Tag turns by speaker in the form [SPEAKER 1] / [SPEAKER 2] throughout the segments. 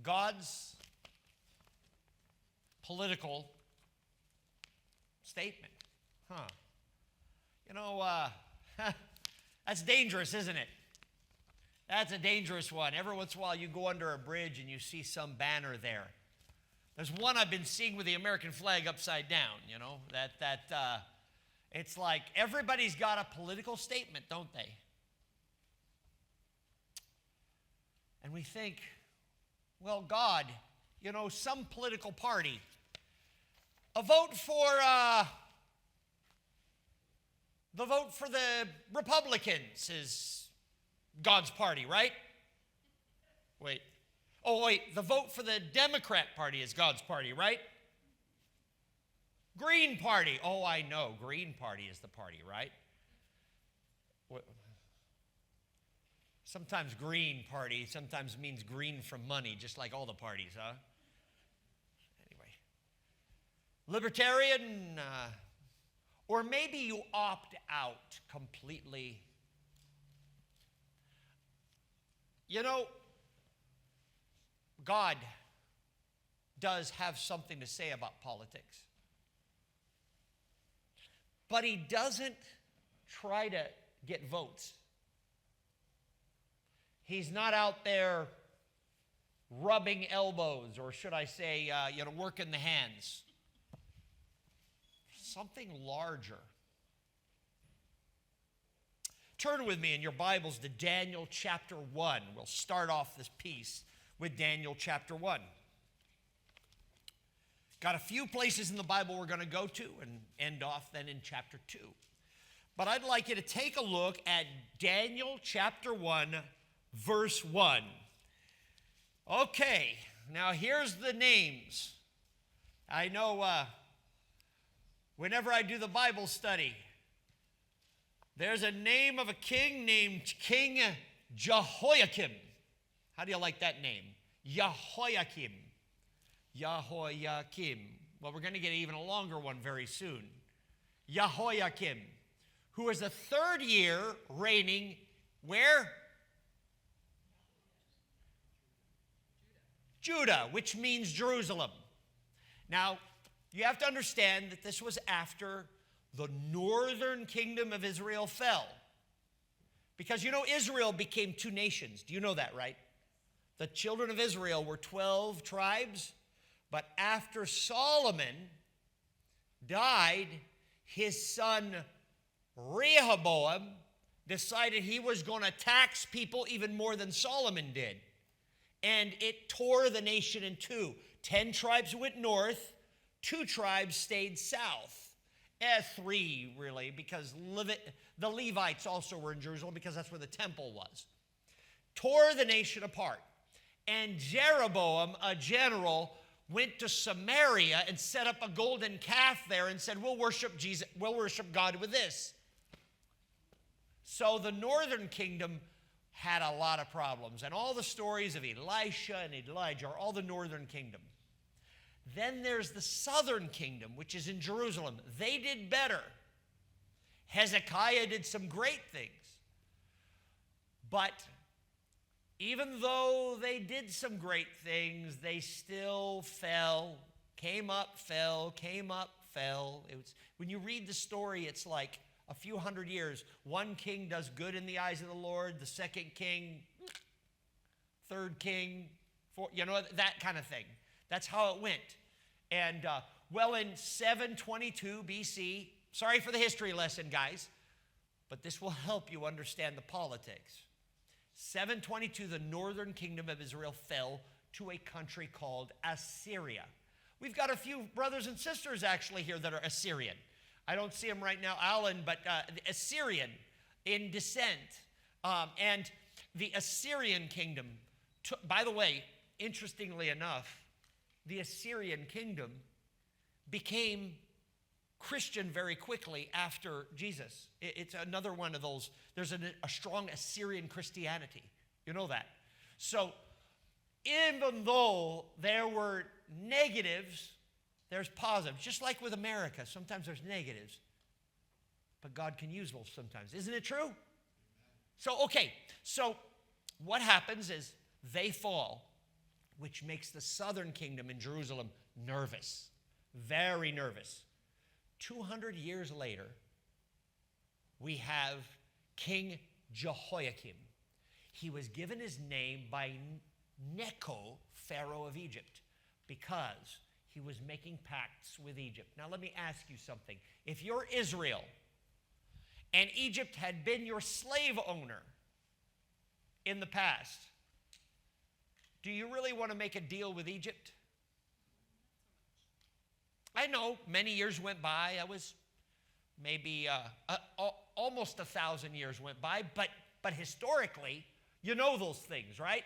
[SPEAKER 1] God's political statement. You know, that's dangerous, isn't it? That's a dangerous one. Every once in a while you go under a bridge and you see some banner there. There's one I've been seeing with the American flag upside down, you know, it's like everybody's got a political statement, don't they? And we think, well, God, you know, some political party, the vote for the Republicans is God's party, right? Wait. Oh, wait, the vote for the Democrat Party is God's party, right? Green Party. Oh, I know. Green Party is the party, right? Sometimes Green Party sometimes means green from money, just like all the parties, huh? Anyway. Libertarian, or maybe you opt out completely. You know, God does have something to say about politics. But he doesn't try to get votes. He's not out there rubbing elbows, or should I say, working the hands. Something larger. Turn with me in your Bibles to Daniel chapter 1. We'll start off this piece with Daniel chapter 1. Got a few places in the Bible we're going to go to and end off then in chapter 2. But I'd like you to take a look at Daniel chapter 1, verse 1. Okay, now here's the names. I know whenever I do the Bible study, there's a name of a king named King Jehoiakim. How do you like that name? Jehoiakim. Jehoiakim. Well, we're going to get even a longer one very soon. Jehoiakim, who is the third year reigning where? Judah, which means Jerusalem. Now, you have to understand that this was after the northern kingdom of Israel fell. Because, you know, Israel became two nations. Do you know that, right? The children of Israel were 12 tribes. But after Solomon died, his son Rehoboam decided he was going to tax people even more than Solomon did. And it tore the nation in two. 10 tribes went north, 2 tribes stayed south. 3, really, because the Levites also were in Jerusalem because that's where the temple was. Tore the nation apart. And Jeroboam, a general, went to Samaria and set up a golden calf there and said, we'll worship Jesus, we'll worship God with this. So the northern kingdom had a lot of problems. And all the stories of Elisha and Elijah are all the northern kingdom. Then there's the southern kingdom, which is in Jerusalem. They did better. Hezekiah did some great things. But even though they did some great things, they still fell, came up, fell, came up, fell. When you read the story, it's like a few hundred years. One king does good in the eyes of the Lord, the second king, third king, that kind of thing. That's how it went. And, in 722 BC, sorry for the history lesson, guys, but this will help you understand the politics. 722, the northern kingdom of Israel fell to a country called Assyria. We've got a few brothers and sisters actually here that are Assyrian. I don't see them right now, Alan, but Assyrian in descent. And the Assyrian kingdom, by the way, interestingly enough, the Assyrian kingdom became Christian very quickly after Jesus. It's another one of those. There's a strong Assyrian Christianity. You know that. So even though there were negatives, there's positives. Just like with America, sometimes there's negatives. But God can use those sometimes. Isn't it true? So what happens is they fall. which makes the southern kingdom in Jerusalem nervous, very nervous. 200 years later, we have King Jehoiakim. He was given his name by Necho, Pharaoh of Egypt, because he was making pacts with Egypt. Now let me ask you something. If you're Israel and Egypt had been your slave owner in the past, do you really want to make a deal with Egypt? I know many years went by. I was maybe almost 1,000 years went by, but historically, you know those things, right?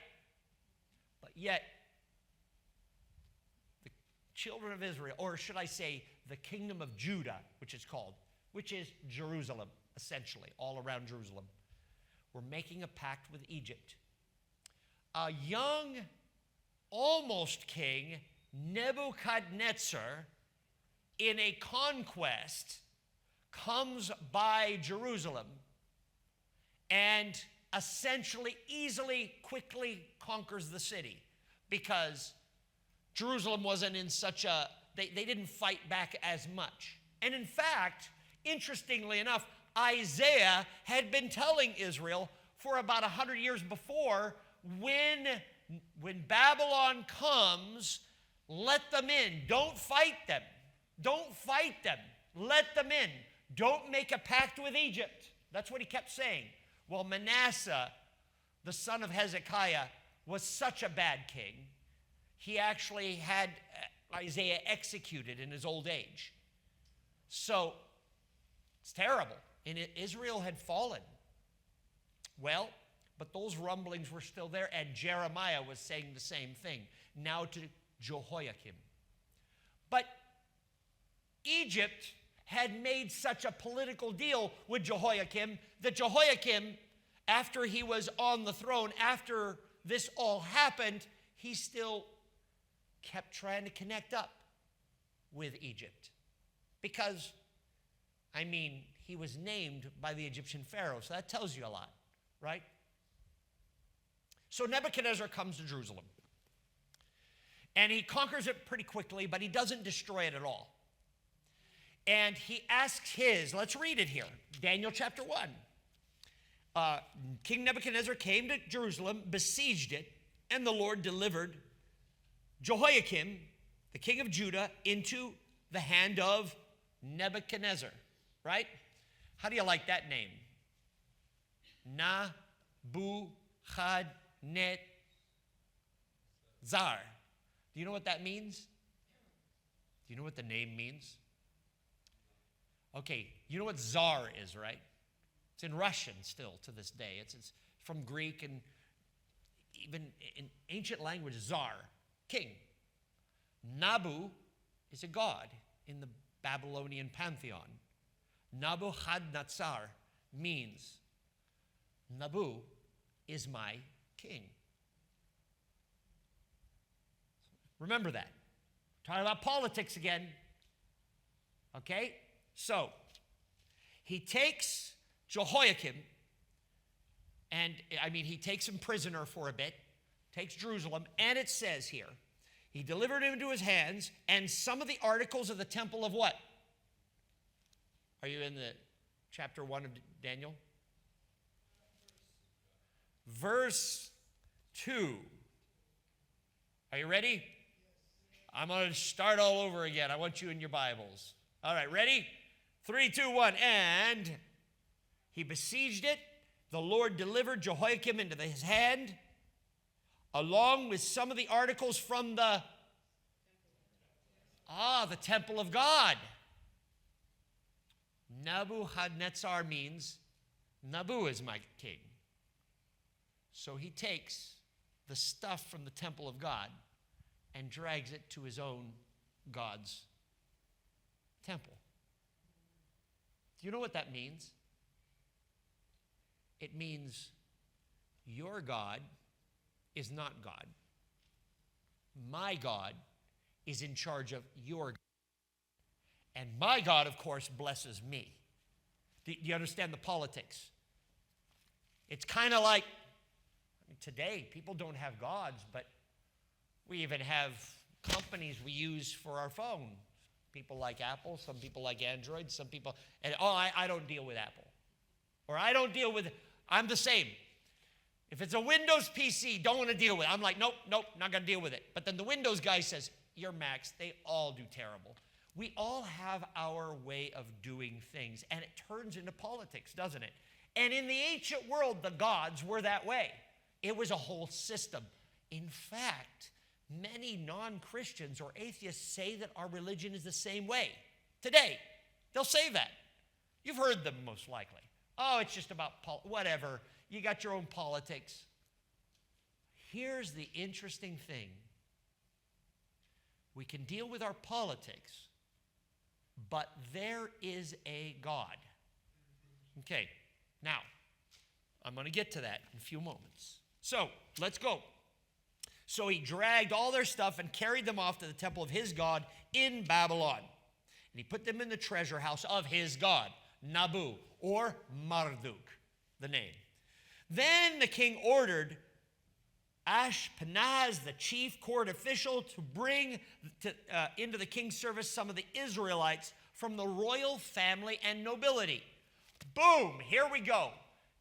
[SPEAKER 1] But yet, the children of Israel, or should I say the kingdom of Judah, which is Jerusalem, essentially, all around Jerusalem, were making a pact with Egypt. A young, almost king, Nebuchadnezzar, in a conquest, comes by Jerusalem and essentially, easily, quickly conquers the city, because Jerusalem wasn't in such a, they didn't fight back as much. And in fact, interestingly enough, Isaiah had been telling Israel for about 100 years before, when Babylon comes, let them in. Don't fight them. Don't fight them. Let them in. Don't make a pact with Egypt. That's what he kept saying. Well, Manasseh, the son of Hezekiah, was such a bad king, he actually had Isaiah executed in his old age. So, it's terrible. And Israel had fallen. Well, but those rumblings were still there, and Jeremiah was saying the same thing, now to Jehoiakim. But Egypt had made such a political deal with Jehoiakim that Jehoiakim, after he was on the throne, after this all happened, he still kept trying to connect up with Egypt. Because, he was named by the Egyptian pharaoh, so that tells you a lot, right? So Nebuchadnezzar comes to Jerusalem. And he conquers it pretty quickly, but he doesn't destroy it at all. And he asks let's read it here, Daniel chapter 1. King Nebuchadnezzar came to Jerusalem, besieged it, and the Lord delivered Jehoiakim, the king of Judah, into the hand of Nebuchadnezzar, right? How do you like that name? Nebuchadnezzar. Do you know what that means? Do you know what the name means? Okay, you know what Tsar is, right? It's in Russian still to this day. It's from Greek, and even in ancient language, Tsar, king. Nabu is a god in the Babylonian pantheon. Nebuchadnezzar means Nabu is my king. Remember that. Talking about politics again. Okay? So, he takes Jehoiakim, and he takes him prisoner for a bit, takes Jerusalem, and it says here, he delivered him into his hands, and some of the articles of the temple of what? Are you in the chapter 1 of Daniel? Verse 2. Are you ready? I'm going to start all over again. I want you in your Bibles. All right, ready? 3, 2, 1. And he besieged it. The Lord delivered Jehoiakim into his hand, along with some of the articles from the temple of God. Nebuchadnezzar means Nabu is my king. So he takes the stuff from the temple of God and drags it to his own God's temple. Do you know what that means? It means your God is not God. My God is in charge of your God. And my God, of course, blesses me. Do you understand the politics? It's kind of like, today, people don't have gods, but We even have companies we use for our phone. People like Apple, some people like Android, some people, and I don't deal with Apple. Or I don't deal with, I'm the same. If it's a Windows PC, don't want to deal with it. I'm like, nope, not going to deal with it. But then the Windows guy says, you're Macs, they all do terrible. We all have our way of doing things, and it turns into politics, doesn't it? And in the ancient world, the gods were that way. It was a whole system. In fact, many non-Christians or atheists say that our religion is the same way. Today, they'll say that. You've heard them most likely. Oh, it's just about whatever. You got your own politics. Here's the interesting thing. We can deal with our politics, but there is a God. Okay, now, I'm going to get to that in a few moments. So, let's go. So he dragged all their stuff and carried them off to the temple of his God in Babylon. And he put them in the treasure house of his God, Nabu, or Marduk, the name. Then the king ordered Ashpenaz, the chief court official, to bring into the king's service some of the Israelites from the royal family and nobility. Boom, here we go.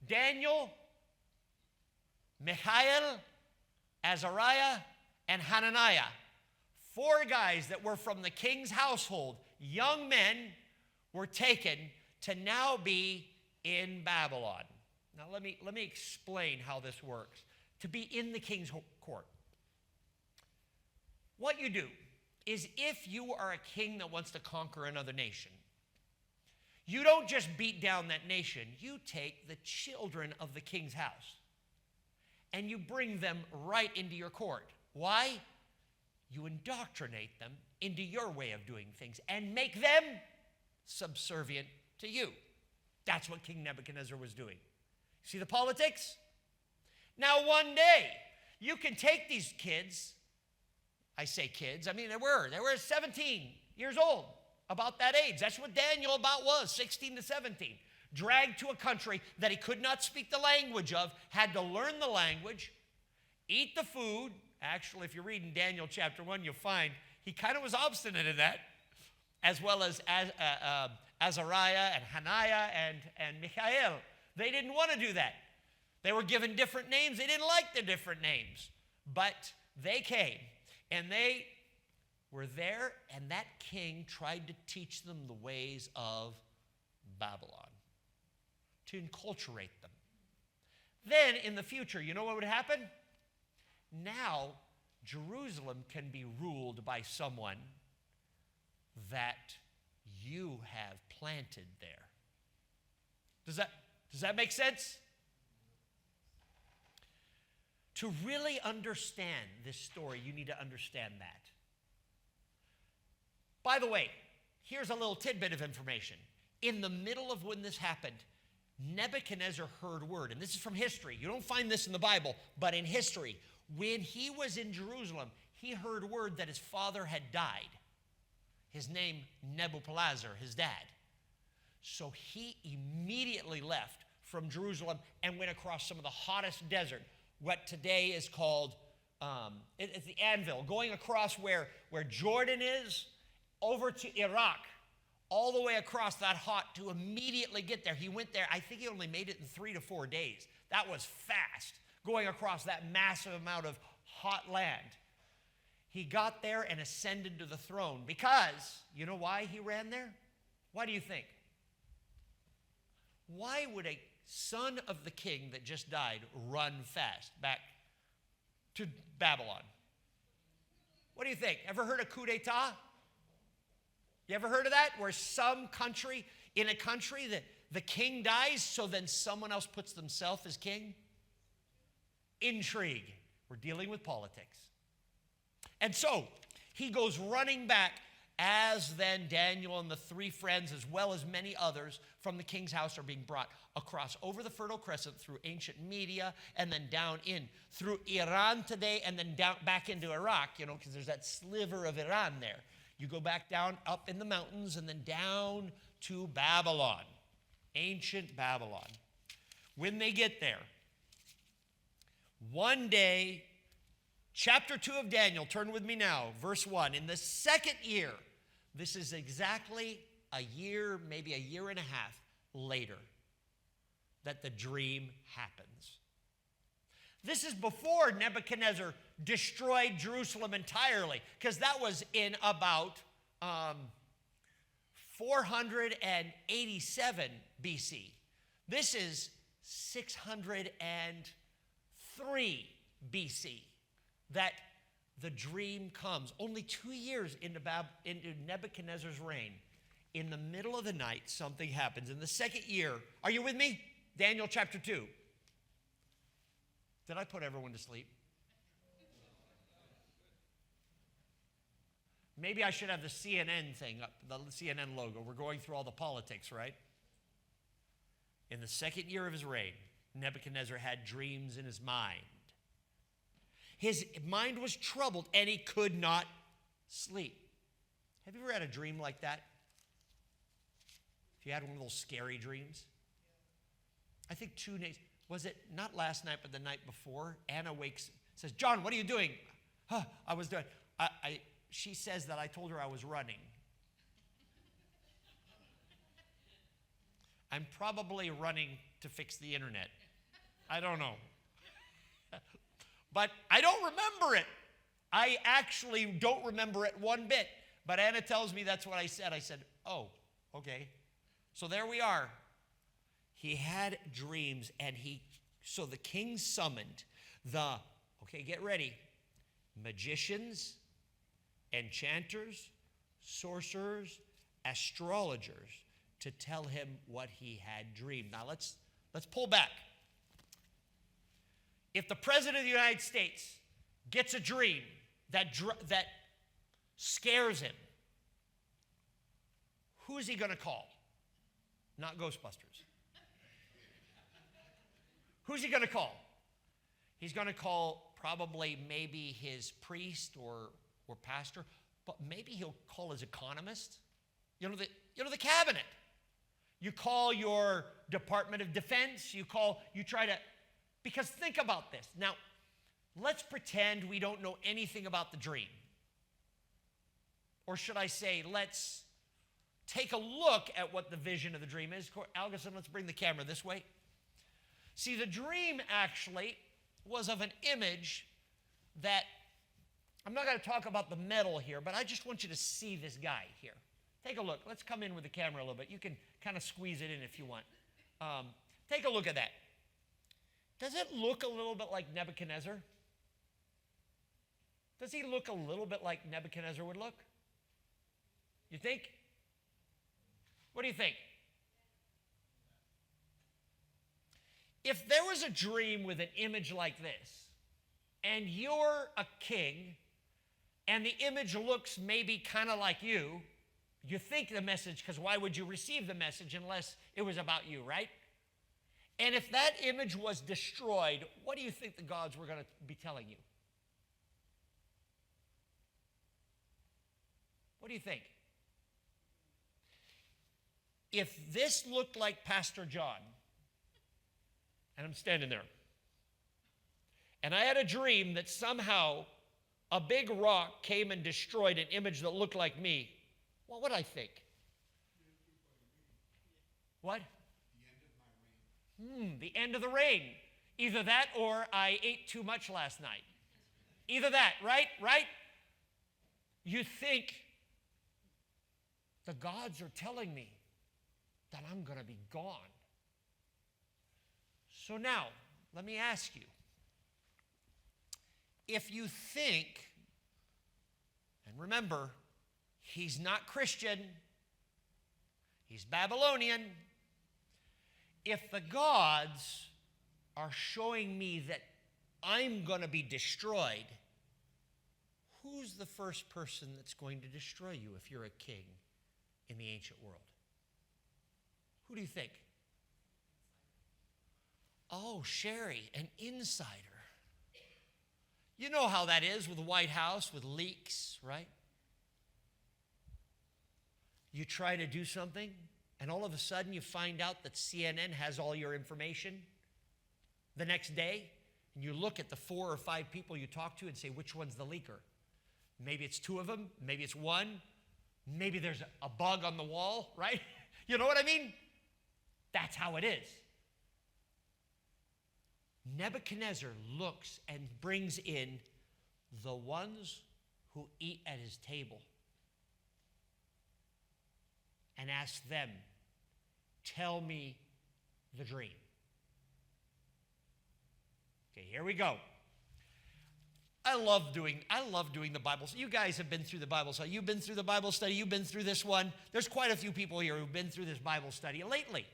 [SPEAKER 1] Daniel, Michael, Azariah, and Hananiah. 4 guys that were from the king's household, young men, were taken to now be in Babylon. Now let me explain how this works. To be in the king's court. What you do is, if you are a king that wants to conquer another nation, you don't just beat down that nation. You take the children of the king's house and you bring them right into your court. Why? You indoctrinate them into your way of doing things and make them subservient to you. That's what King Nebuchadnezzar was doing. See the politics? Now one day, you can take these kids, I say kids, I mean they were 17 years old, about that age. That's what Daniel about was, 16 to 17. Dragged to a country that he could not speak the language of, had to learn the language, eat the food. Actually, if you read in Daniel chapter 1, you'll find he kind of was obstinate in that, as well as Azariah and Hananiah and Michael. They didn't want to do that. They were given different names. They didn't like the different names. But they came, and they were there, and that king tried to teach them the ways of Babylon, to enculturate them. Then, in the future, you know what would happen? Now, Jerusalem can be ruled by someone that you have planted there. Does that make sense? To really understand this story, you need to understand that. By the way, here's a little tidbit of information. In the middle of when this happened, Nebuchadnezzar heard word, and this is from history. You don't find this in the Bible, but in history. When he was in Jerusalem, he heard word that his father had died. His name, Nebuchadnezzar, his dad. So he immediately left from Jerusalem and went across some of the hottest desert, what today is called, it's the Anvil, going across where Jordan is, over to Iraq, all the way across that hot to immediately get there. He went there, I think he only made it in 3 to 4 days. That was fast, going across that massive amount of hot land. He got there and ascended to the throne because, you know why he ran there? Why do you think? Why would a son of the king that just died run fast back to Babylon? What do you think? Ever heard of coup d'etat? You ever heard of that? Where some country, in a country, that the king dies, so then someone else puts themselves as king? Intrigue. We're dealing with politics. And so, he goes running back, as then Daniel and the 3 friends, as well as many others from the king's house, are being brought across over the Fertile Crescent through ancient Media, and then down in through Iran today, and then down back into Iraq, because there's that sliver of Iran there. You go back down up in the mountains and then down to Babylon, ancient Babylon. When they get there, one day Chapter 2 of Daniel, turn with me now, verse 1. In the second year, this is exactly a year, maybe a year and a half later, that the dream happens. This is before Nebuchadnezzar destroyed Jerusalem entirely, because that was in about 487 BC. This is 603 BC that the dream comes. Only 2 years into Nebuchadnezzar's reign. In the middle of the night, something happens. In the second year, are you with me? Daniel chapter 2. Did I put everyone to sleep? Maybe I should have the CNN thing up, the CNN logo. We're going through all the politics, right? In the second year of his reign, Nebuchadnezzar had dreams in his mind. His mind was troubled and he could not sleep. Have you ever had a dream like that? If you had one of those scary dreams? I think 2 days, was it not last night but the night before? Anna wakes, says, John, what are you doing? I was doing, she says that I told her I was running. I'm probably running to fix the internet. I don't know. But I don't remember it. I actually don't remember it one bit. But Anna tells me that's what I said. I said, oh, okay. So there we are. He had dreams, and so the king summoned okay, get ready, magicians, enchanters, sorcerers, astrologers, to tell him what he had dreamed. Now let's pull back. If the President of the United States gets a dream that scares him, who is he going to call? Not Ghostbusters. Who's he going to call? He's going to call probably maybe his priest or pastor, but maybe he'll call his economist. You know the cabinet. You call your Department of Defense. Because think about this. Now, let's pretend we don't know anything about the dream. Or should I say, let's take a look at what the vision of the dream is. Algerson, let's bring the camera this way. See, the dream actually was of an image that, I'm not going to talk about the metal here, but I just want you to see this guy here. Take a look. Let's come in with the camera a little bit. You can kind of squeeze it in if you want. Take a look at that. Does it look a little bit like Nebuchadnezzar? Does he look a little bit like Nebuchadnezzar would look? You think? What do you think? If there was a dream with an image like this, and you're a king, and the image looks maybe kind of like you think the message, because why would you receive the message unless it was about you, right? And if that image was destroyed, what do you think the gods were going to be telling you? What do you think? If this looked like Pastor John, and I'm standing there, and I had a dream that somehow a big rock came and destroyed an image that looked like me, what would I think? What? The end of the reign. Either that or I ate too much last night. Either that, right? Right? You think the gods are telling me that I'm going to be gone. So now, let me ask you. If you think, and remember, he's not Christian, he's Babylonian. If the gods are showing me that I'm going to be destroyed, who's the first person that's going to destroy you if you're a king in the ancient world? Who do you think? Oh, Sherry, an insider. You know how that is with the White House, with leaks, right? You try to do something, and all of a sudden you find out that CNN has all your information the next day, and you look at the 4 or 5 people you talk to and say, which one's the leaker? Maybe it's 2 of them. Maybe it's 1. Maybe there's a bug on the wall, right? You know what I mean? That's how it is. Nebuchadnezzar looks and brings in the ones who eat at his table and asks them, tell me the dream. Okay, here we go. I love doing the Bible study. You guys have been through the Bible study. You've been through the Bible study. You've been through this one. There's quite a few people here who've been through this Bible study lately.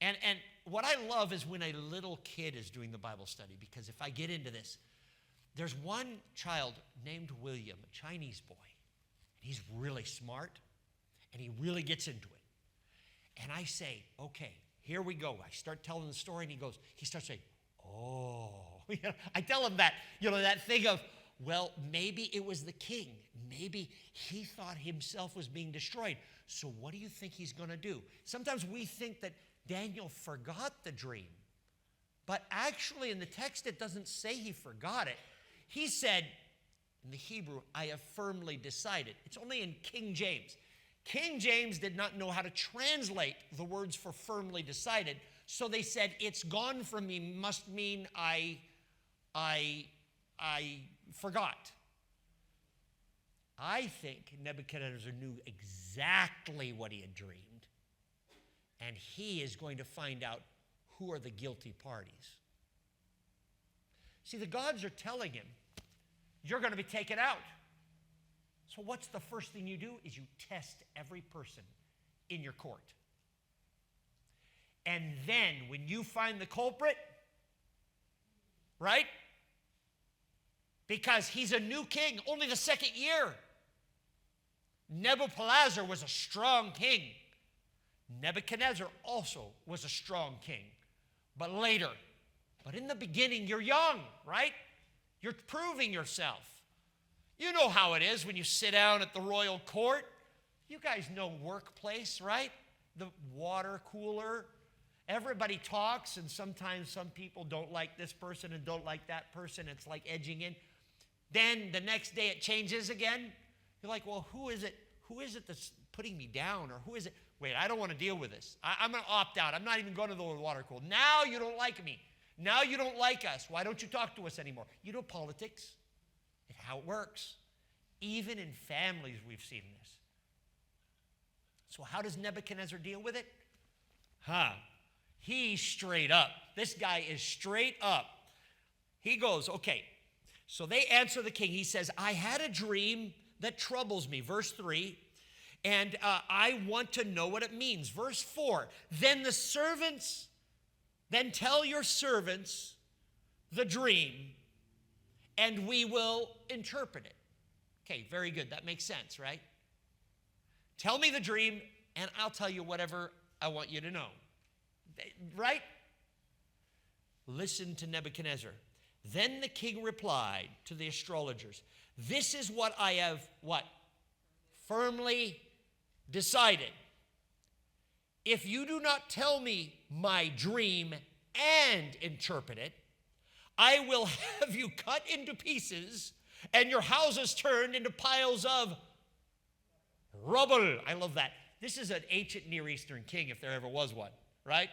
[SPEAKER 1] And what I love is when a little kid is doing the Bible study, because if I get into this, there's one child named William, a Chinese boy. He's really smart, and he really gets into it. And I say, okay, here we go. I start telling the story, and he starts saying, oh. I tell him that, that thing of, well, maybe it was the king. Maybe he thought himself was being destroyed. So what do you think he's going to do? Sometimes we think that Daniel forgot the dream. But actually in the text it doesn't say he forgot it. He said, in the Hebrew, I have firmly decided. It's only in King James. King James did not know how to translate the words for firmly decided. So they said, it's gone from me must mean I forgot. I think Nebuchadnezzar knew exactly what he had dreamed. And he is going to find out who are the guilty parties. See, the gods are telling him, you're going to be taken out. So what's the first thing you do is you test every person in your court. And then when you find the culprit, right? Because he's a new king, only the 2nd year. Nebuchadnezzar was a strong king. Nebuchadnezzar also was a strong king, but later. But in the beginning, you're young, right? You're proving yourself. You know how it is when you sit down at the royal court. You guys know workplace, right? The water cooler. Everybody talks, and sometimes some people don't like this person and don't like that person. It's like edging in. Then the next day it changes again. You're like, well, who is it? Who is it that's putting me down? Or who is it? Wait, I don't want to deal with this. I'm going to opt out. I'm not even going to the water cooler. Now you don't like me. Now you don't like us. Why don't you talk to us anymore? You know politics. It's how it works. Even in families we've seen this. So how does Nebuchadnezzar deal with it? He's straight up. This guy is straight up. He goes, okay. So they answer the king. He says, I had a dream that troubles me. Verse 3. And I want to know what it means. Verse 4. Then tell your servants the dream, and we will interpret it. Okay, very good. That makes sense, right? Tell me the dream, and I'll tell you whatever I want you to know. Right? Listen to Nebuchadnezzar. Then the king replied to the astrologers, this is what I have, what? Firmly decided. If you do not tell me my dream and interpret it, I will have you cut into pieces and your houses turned into piles of rubble. I love that. This is an ancient Near Eastern king if there ever was one, right?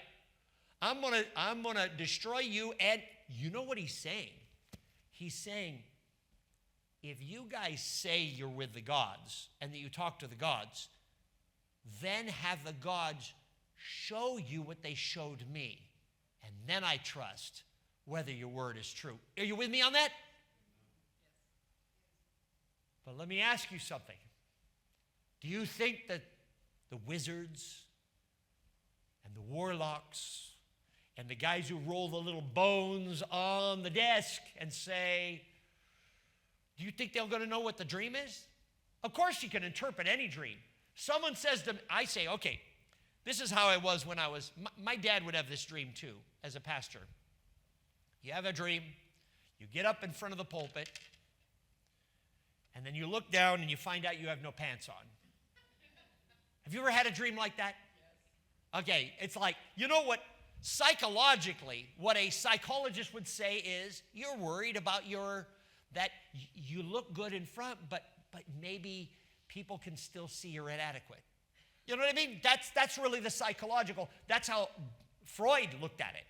[SPEAKER 1] I'm gonna destroy you. And you know what he's saying? He's saying, if you guys say you're with the gods and that you talk to the gods, then have the gods show you what they showed me. And then I trust whether your word is true. Are you with me on that? But let me ask you something. Do you think that the wizards and the warlocks and the guys who roll the little bones on the desk and say, do you think they're going to know what the dream is? Of course you can interpret any dream. Someone says to me, I say, okay, this is how I was when I was, my dad would have this dream too as a pastor. You have a dream, you get up in front of the pulpit, and then you look down and you find out you have no pants on. Have you ever had a dream like that? Yes. Okay, it's like, you know what? psychologically, what a psychologist would say is, you're worried about that you look good in front, but maybe people can still see you're inadequate. You know what I mean? That's really the psychological. That's how Freud looked at it.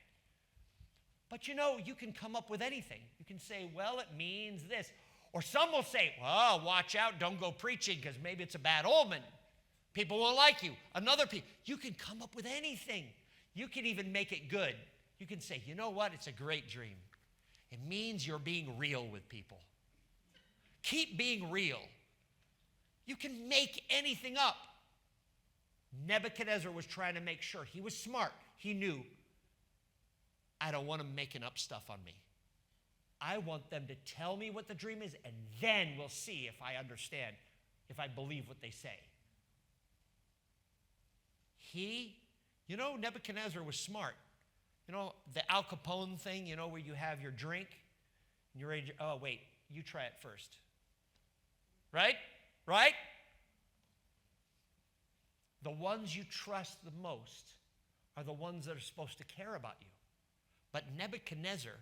[SPEAKER 1] But you can come up with anything. You can say, well, it means this. Or some will say, well, watch out, don't go preaching because maybe it's a bad omen. People won't like you. You can come up with anything. You can even make it good. You can say, you know what? It's a great dream. It means you're being real with people. Keep being real. You can make anything up. Nebuchadnezzar was trying to make sure. He was smart. He knew, I don't want them making up stuff on me. I want them to tell me what the dream is, and then we'll see if I understand, if I believe what they say. Nebuchadnezzar was smart. The Al Capone thing, where you have your drink, and you're ready to, oh, wait, you try it first. Right? Right? The ones you trust the most are the ones that are supposed to care about you. But Nebuchadnezzar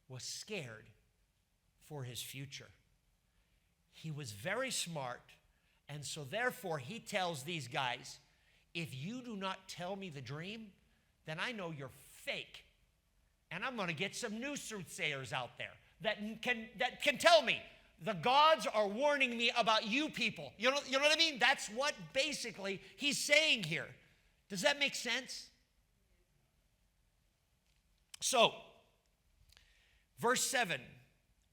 [SPEAKER 1] was scared for his future. He was very smart, and so therefore he tells these guys, if you do not tell me the dream, then I know you're fake. And I'm going to get some new soothsayers out there that can tell me. The gods are warning me about you people. You know what I mean? That's what basically he's saying here. Does that make sense? So, verse 7,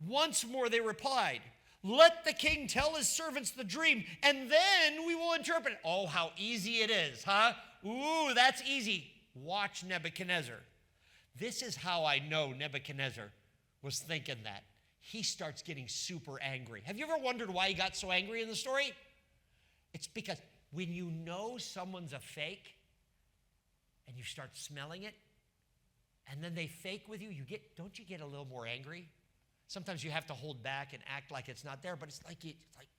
[SPEAKER 1] once more they replied, let the king tell his servants the dream, and then we will interpret it. Oh, how easy it is, huh? Ooh, that's easy. Watch Nebuchadnezzar. This is how I know Nebuchadnezzar was thinking that. He starts getting super angry. Have you ever wondered why he got so angry in the story? It's because when you know someone's a fake and you start smelling it, and then they fake with you, don't you get a little more angry? Sometimes you have to hold back and act like it's not there, but it's like,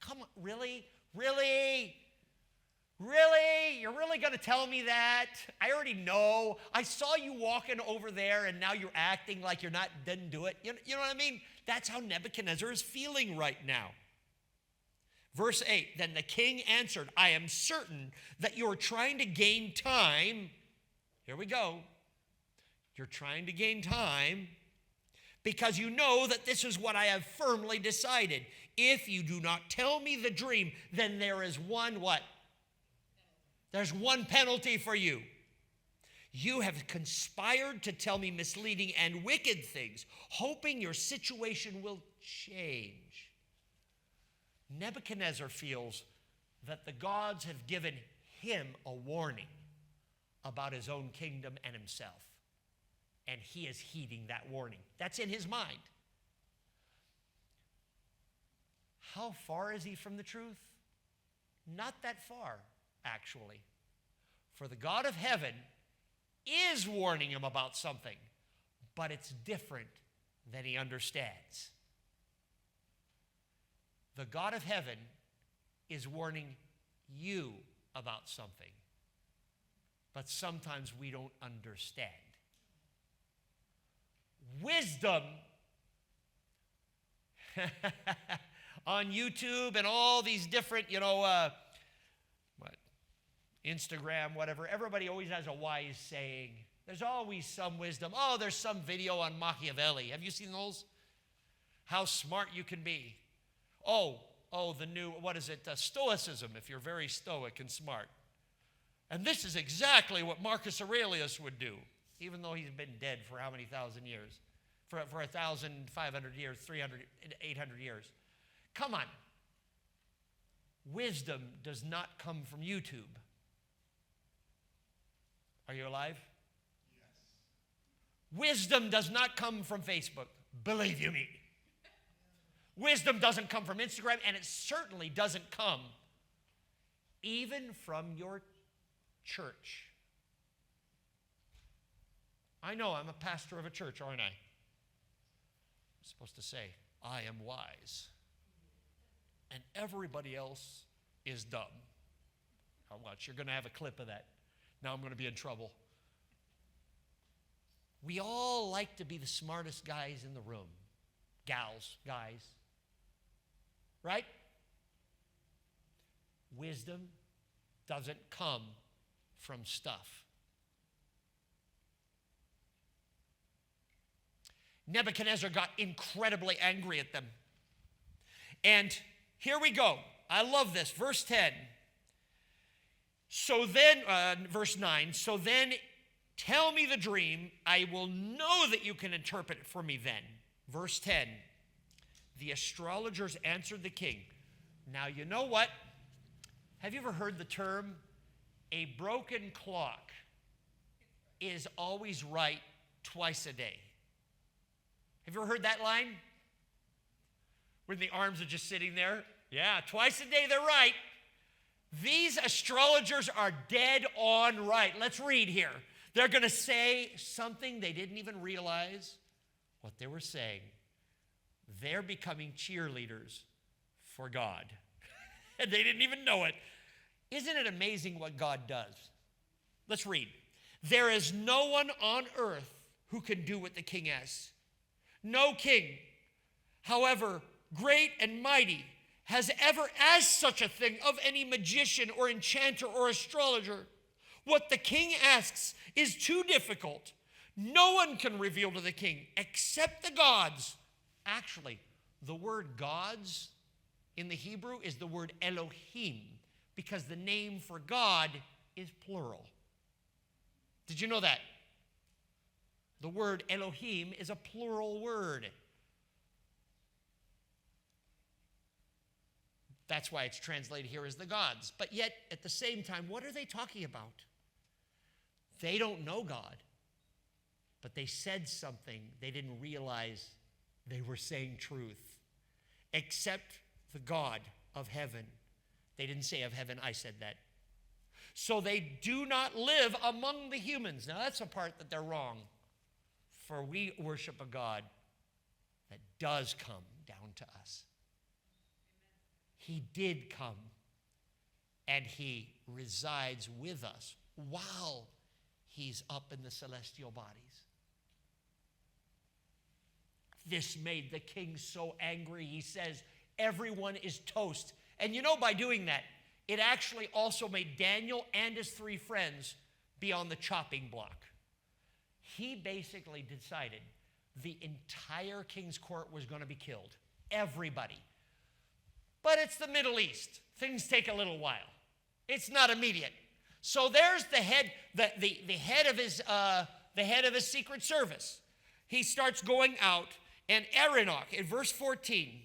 [SPEAKER 1] come on, really? Really? Really? You're really going to tell me that? I already know. I saw you walking over there, and now you're acting like you're not, didn't do it. You know what I mean? That's how Nebuchadnezzar is feeling right now. Verse 8, then the king answered, I am certain that you're trying to gain time. Here we go. You're trying to gain time because you know that this is what I have firmly decided. If you do not tell me the dream, then there is one what? There's one penalty for you. You have conspired to tell me misleading and wicked things, hoping your situation will change. Nebuchadnezzar feels that the gods have given him a warning about his own kingdom and himself. And he is heeding that warning. That's in his mind. How far is he from the truth? Not that far, actually. For the God of heaven is warning him about something, but it's different than he understands. The God of heaven is warning you about something, but sometimes we don't understand. Wisdom on YouTube and all these different, Instagram, whatever. Everybody always has a wise saying. There's always some wisdom. Oh, there's some video on Machiavelli. Have you seen those? How smart you can be. Oh, the new, Stoicism, if you're very stoic and smart. And this is exactly what Marcus Aurelius would do, even though he's been dead for how many thousand years? For 1,500 years, 300, 800 years. Come on. Wisdom does not come from YouTube. Are you alive? Yes. Wisdom does not come from Facebook. Believe you me. Wisdom doesn't come from Instagram, and it certainly doesn't come even from your church. I know I'm a pastor of a church, aren't I? I'm supposed to say, I am wise. And everybody else is dumb. How much? You're going to have a clip of that. Now I'm going to be in trouble. We all like to be the smartest guys in the room. Gals, guys. Right? Wisdom doesn't come from stuff. Nebuchadnezzar got incredibly angry at them. And here we go. I love this. Verse 10. So then, verse 9, so then tell me the dream. I will know that you can interpret it for me then. Verse 10. The astrologers answered the king. Now, you know what? Have you ever heard the term, a broken clock is always right twice a day? Have you ever heard that line? When the arms are just sitting there? Yeah, twice a day they're right. These astrologers are dead on right. Let's read here. They're going to say something they didn't even realize what they were saying. They're becoming cheerleaders for God. And they didn't even know it. Isn't it amazing what God does? Let's read. There is no one on earth who can do what the king asks. No king, however great and mighty, has ever asked such a thing of any magician or enchanter or astrologer. What the king asks is too difficult. No one can reveal to the king except the gods. Actually, the word gods in the Hebrew is the word Elohim, because the name for God is plural. Did you know that? The word Elohim is a plural word. That's why it's translated here as the gods. But yet, at the same time, what are they talking about? They don't know God, but they said something they didn't realize they were saying truth. Except the God of heaven. They didn't say of heaven, I said that. So they do not live among the humans. Now that's the part that they're wrong. For we worship a God that does come down to us. He did come, and he resides with us while he's up in the celestial bodies. This made the king so angry, he says, everyone is toast. And you know, by doing that, it actually also made Daniel and his 3 friends be on the chopping block. He basically decided the entire king's court was going to be killed. Everybody. But it's the Middle East. Things take a little while. It's not immediate. So there's the head, the head of his secret service. He starts going out, and Arioch in verse 14.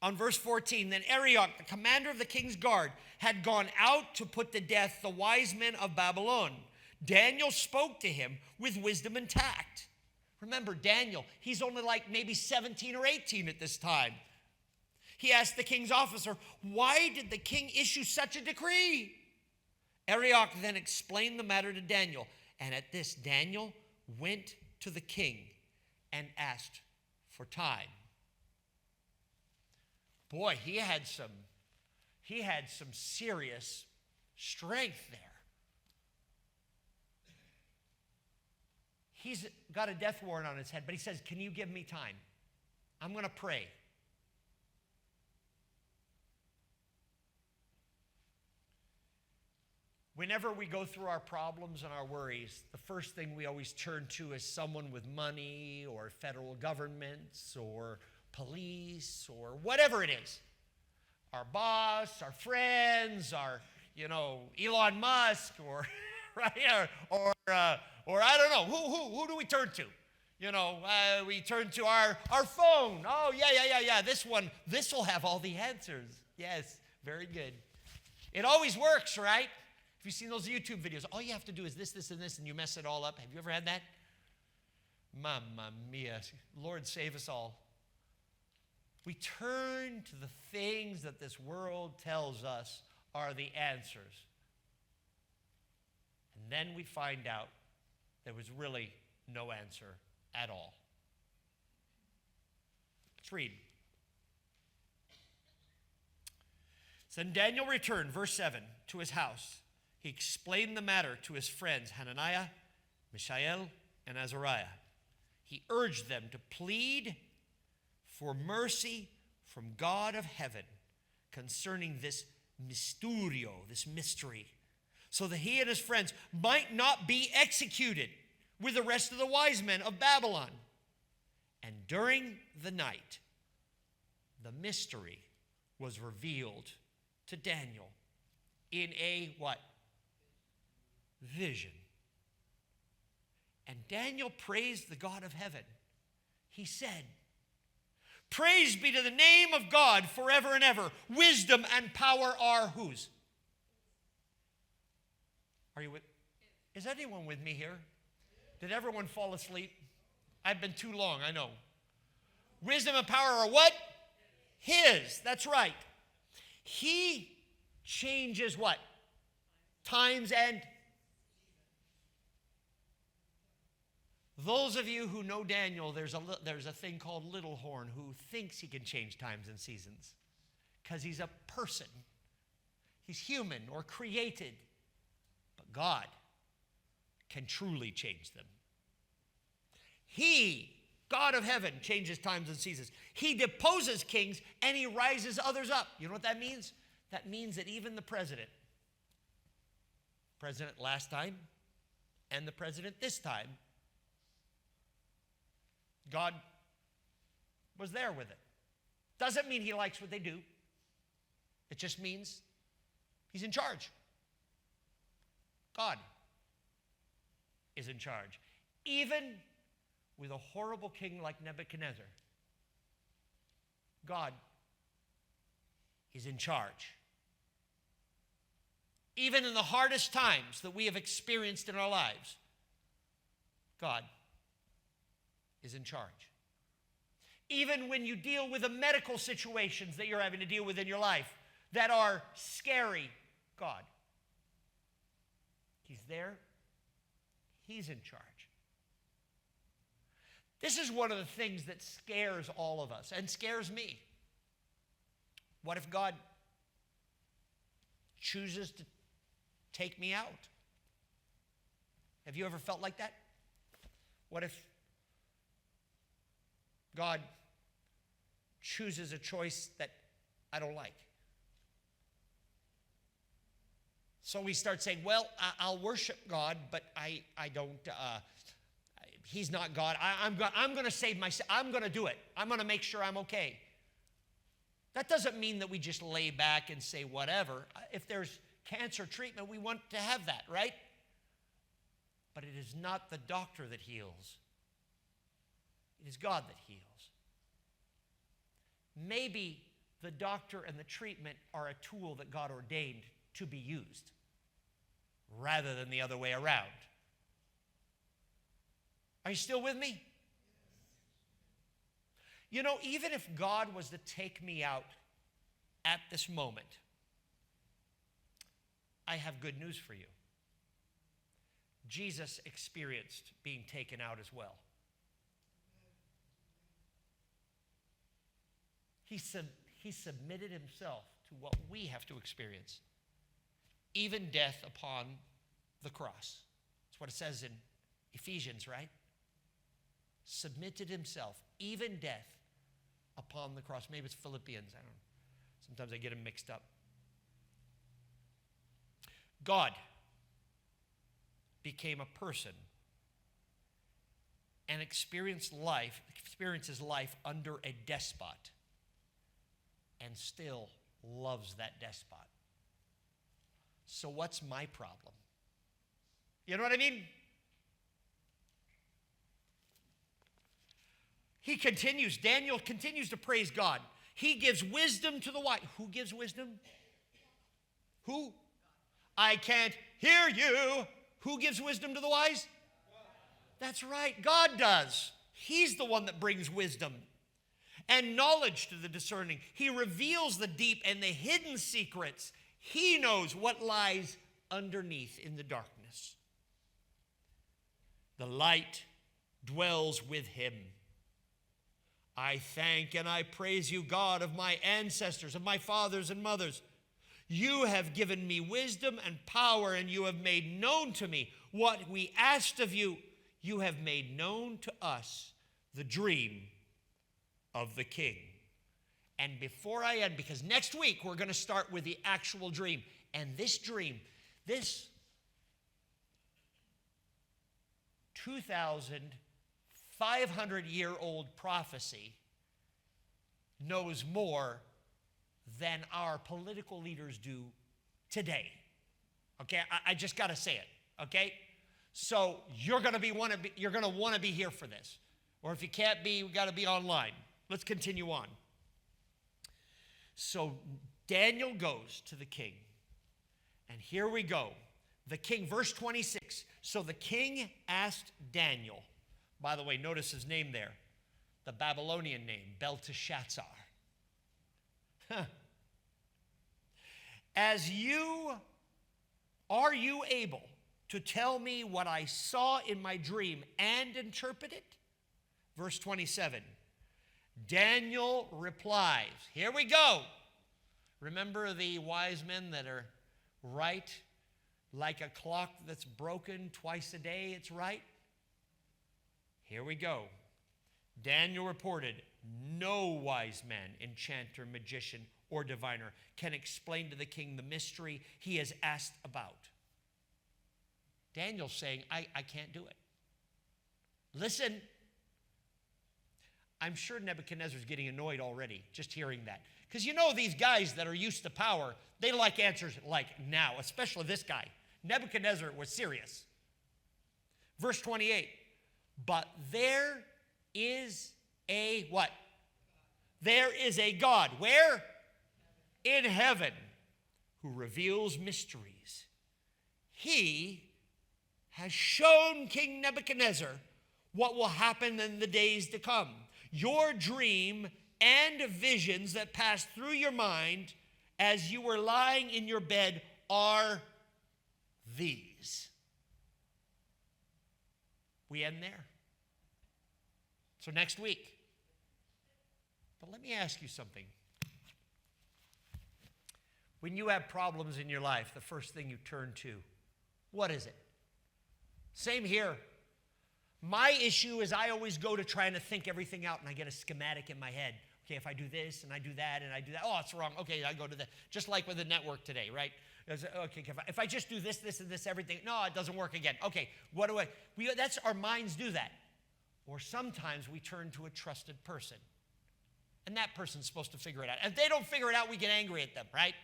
[SPEAKER 1] On verse 14, then Arioch, the commander of the king's guard, had gone out to put to death the wise men of Babylon. Daniel spoke to him with wisdom and tact. Remember, Daniel, he's only like maybe 17 or 18 at this time. He asked the king's officer, why did the king issue such a decree? Arioch then explained the matter to Daniel. And at this, Daniel went to the king and asked for time. Boy, he had some serious strength there. He's got a death warrant on his head, but he says, can you give me time? I'm going to pray. Whenever we go through our problems and our worries, the first thing we always turn to is someone with money or federal governments or police or whatever it is. Our boss, our friends, our, Elon Musk or, right, or I don't know, who do we turn to? We turn to our phone. Oh, yeah. This will have all the answers. Yes, very good. It always works, right? If you've seen those YouTube videos, all you have to do is this, and this, and you mess it all up. Have you ever had that? Mamma mia. Lord, save us all. We turn to the things that this world tells us are the answers. And then we find out there was really no answer at all. Let's read. So then Daniel returned, verse 7, to his house. He explained the matter to his friends, Hananiah, Mishael, and Azariah. He urged them to plead for mercy from God of heaven concerning this mysterio, this mystery, so that he and his friends might not be executed with the rest of the wise men of Babylon. And during the night, the mystery was revealed to Daniel in a what? Vision. And Daniel praised the God of heaven. He said, "Praise be to the name of God forever and ever. Wisdom and power are whose?" Are you with? Is anyone with me here? Did everyone fall asleep? I've been too long, I know. Wisdom and power are what? His. That's right. He changes what? Times and... Those of you who know Daniel, there's a thing called Little Horn who thinks he can change times and seasons because he's a person. He's human or created. But God can truly change them. He, God of heaven, changes times and seasons. He deposes kings and he rises others up. You know what that means? That means that even the president last time and the president this time, God was there with it. Doesn't mean he likes what they do. It just means he's in charge. God is in charge. Even with a horrible king like Nebuchadnezzar, God is in charge. Even in the hardest times that we have experienced in our lives, God is in charge. Even when you deal with the medical situations that you're having to deal with in your life that are scary, God, he's there. He's in charge. This is one of the things that scares all of us and scares me. What if God chooses to take me out? Have you ever felt like that? What if God chooses a choice that I don't like? So we start saying, well, I'll worship God, but I don't, he's not God. I'm going to save myself. I'm going to do it. I'm going to make sure I'm okay. That doesn't mean that we just lay back and say whatever. If there's cancer treatment, we want to have that, right? But it is not the doctor that heals. It is God that heals. Maybe the doctor and the treatment are a tool that God ordained to be used rather than the other way around. Are you still with me? You know, even if God was to take me out at this moment, I have good news for you. Jesus experienced being taken out as well. He submitted himself to what we have to experience, even death upon the cross. That's what it says in Ephesians, right? Submitted himself, even death upon the cross. Maybe it's Philippians, I don't know. Sometimes I get them mixed up. God became a person and experiences life under a despot and still loves that despot. So what's my problem? You know what I mean? Daniel continues to praise God. He gives wisdom to the wise. Who gives wisdom? Who? I can't hear you. Who gives wisdom to the wise? That's right, God does. He's the one that brings wisdom and knowledge to the discerning. He reveals the deep and the hidden secrets. He knows what lies underneath in the darkness. The light dwells with him. I thank and I praise you, God of my ancestors, of my fathers and mothers. You have given me wisdom and power, and you have made known to me what we asked of you. you have made known to us the dream of the king. And before I end, because next week we're going to start with the actual dream. And this dream, this 2,500-year-old prophecy knows more than our political leaders do today. Okay, I just got to say it. Okay, so you're going to want to be here for this, or if you can't be, we got to be online. Let's continue on. So Daniel goes to the king, and here we go. The king, verse 26. So the king asked Daniel. By the way, notice his name there, the Babylonian name, Belteshazzar. Are you able to tell me what I saw in my dream and interpret it? Verse 27. Daniel replies. Here we go. Remember the wise men that are right like a clock that's broken twice a day, it's right? Here we go. Daniel reported, no wise man, enchanter, magician, or diviner can explain to the king the mystery he has asked about. Daniel's saying, I can't do it. Listen, I'm sure Nebuchadnezzar's getting annoyed already just hearing that. Because you know these guys that are used to power, they like answers like now, especially this guy. Nebuchadnezzar was serious. Verse 28, but there is a what? There is a God. Where? In heaven, who reveals mysteries. He has shown King Nebuchadnezzar what will happen in the days to come. Your dream and visions that passed through your mind as you were lying in your bed are these. We end there. So next week. But let me ask you something. When you have problems in your life, the first thing you turn to, what is it? Same here. My issue is I always go to trying to think everything out, and I get a schematic in my head. Okay, if I do this, and I do that, and I do that, oh, it's wrong. Okay, I go to that. Just like with the network today, right? Okay, if I just do this, this, and this, everything, no, it doesn't work again. Okay, what do that's our minds do that. Or sometimes we turn to a trusted person, and that person's supposed to figure it out. If they don't figure it out, we get angry at them, right?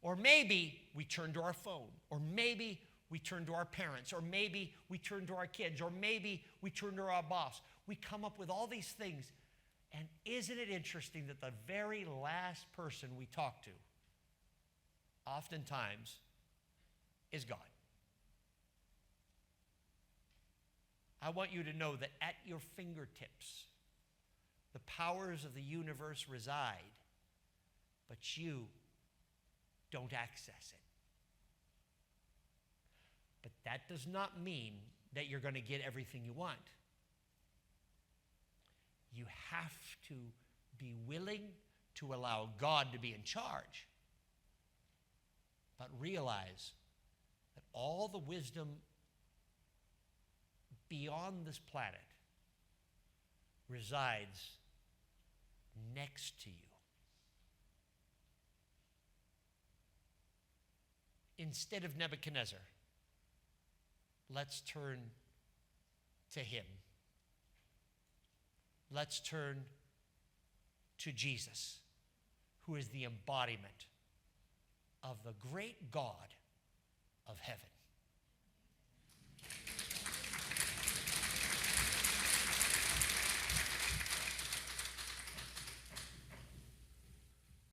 [SPEAKER 1] Or maybe we turn to our phone, or maybe we turn to our parents, or maybe we turn to our kids, or maybe we turn to our boss. We come up with all these things, and isn't it interesting that the very last person we talk to oftentimes is God? I want you to know that at your fingertips, the powers of the universe reside, but you don't access it. But that does not mean that you're going to get everything you want. You have to be willing to allow God to be in charge, but realize that all the wisdom beyond this planet resides next to you. Instead of Nebuchadnezzar, let's turn to him. Let's turn to Jesus, who is the embodiment of the great God